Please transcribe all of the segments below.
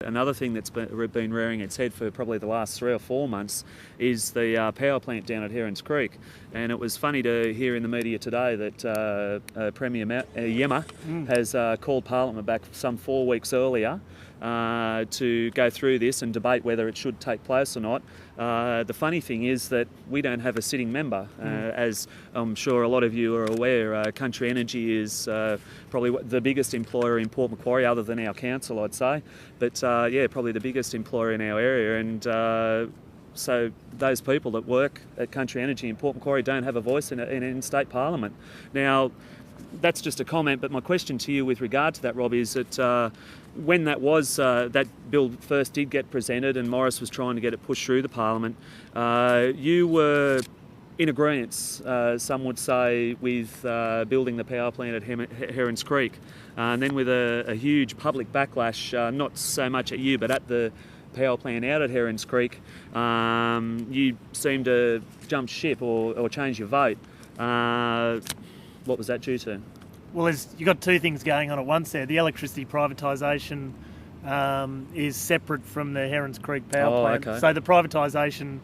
Another thing that's been rearing its head for probably the last 3 or 4 months is the power plant down at Herons Creek. And it was funny to hear in the media today that Premier Yemma has called Parliament back some 4 weeks earlier to go through this and debate whether it should take place or not. The funny thing is that we don't have a sitting member. As I'm sure a lot of you are aware, Country Energy is probably the biggest employer in Port Macquarie, other than our council, I'd say. But probably the biggest employer in our area. And so those people that work at Country Energy in Port Macquarie don't have a voice in state parliament. Now, that's just a comment, but my question to you with regard to that, Rob, is that when that bill first did get presented and Morris was trying to get it pushed through the parliament, you were in agreement, some would say, with building the power plant at Herons Creek. And then with a huge public backlash, not so much at you, but at the power plant out at Herons Creek, you seemed to jump ship or change your vote. What was that due to? Well, you've got 2 things going on at once there. The electricity privatisation is separate from the Herons Creek power plant. Okay. So the privatisation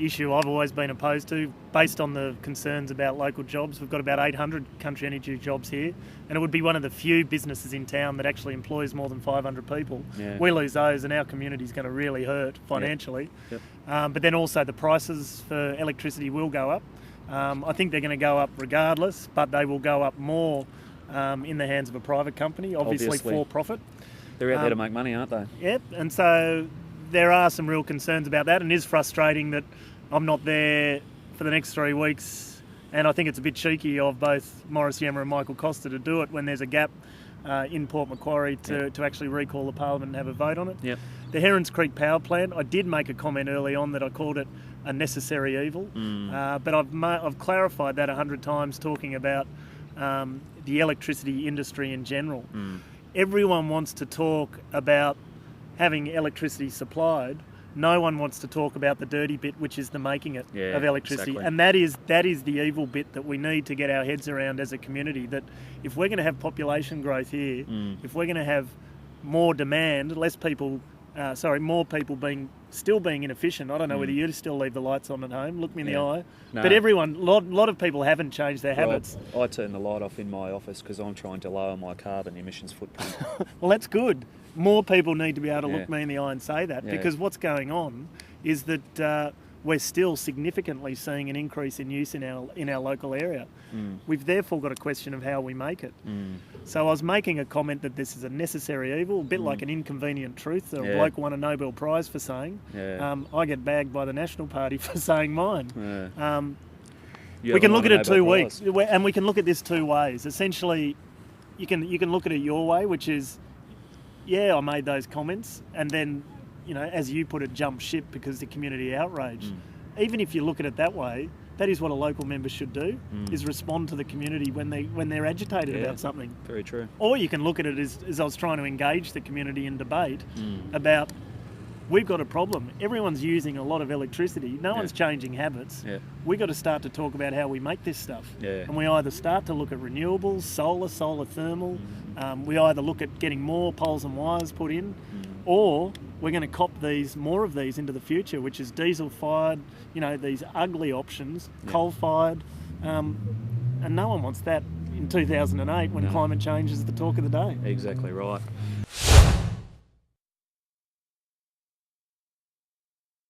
issue I've always been opposed to, based on the concerns about local jobs. We've got about 800 Country Energy jobs here, and it would be one of the few businesses in town that actually employs more than 500 people. Yeah. We lose those and our community's going to really hurt financially. Yep. But then also the prices for electricity will go up. I think they're going to go up regardless, but they will go up more in the hands of a private company, obviously for profit. They're out there to make money, aren't they? Yep, and so there are some real concerns about that, and it is frustrating that I'm not there for the next 3 weeks, and I think it's a bit cheeky of both Morris Yemma and Michael Costa to do it when there's a gap in Port Macquarie to actually recall the Parliament and have a vote on it. Yep. The Herons Creek power plant, I did make a comment early on that I called it a necessary evil, but I've clarified that 100 times, talking about the electricity industry in general. Everyone wants to talk about having electricity supplied. No one wants to talk about the dirty bit, which is the making it of electricity. Exactly. And that is the evil bit that we need to get our heads around as a community, that if we're going to have population growth here, if we're going to have more demand, more people still being inefficient. I don't know whether you still leave the lights on at home. Look me in the eye. No. But a lot of people haven't changed their habits. I turn the light off in my office because I'm trying to lower my carbon emissions footprint. Well, that's good. More people need to be able to look me in the eye and say that, because what's going on is that we're still significantly seeing an increase in use in our local area. We've therefore got a question of how we make it. So I was making a comment that this is a necessary evil, a bit like an inconvenient truth that a bloke won a Nobel Prize for saying. I get bagged by the National Party for saying mine. We can look at it 2 weeks, and we can look at this 2 ways. Essentially, you can look at it your way, which is, I made those comments, and then, as you put it, jump ship because the community outrage. Even if you look at it that way, that is what a local member should do, is respond to the community when they're agitated about something. Very true. Or you can look at it as I was trying to engage the community in debate about, we've got a problem. Everyone's using a lot of electricity. No one's changing habits. We've got to start to talk about how we make this stuff. And we either start to look at renewables, solar thermal. We either look at getting more poles and wires put in, or we're going to cop more of these into the future, which is diesel-fired, these ugly options, coal-fired. And no one wants that in 2008 when climate change is the talk of the day. Exactly right.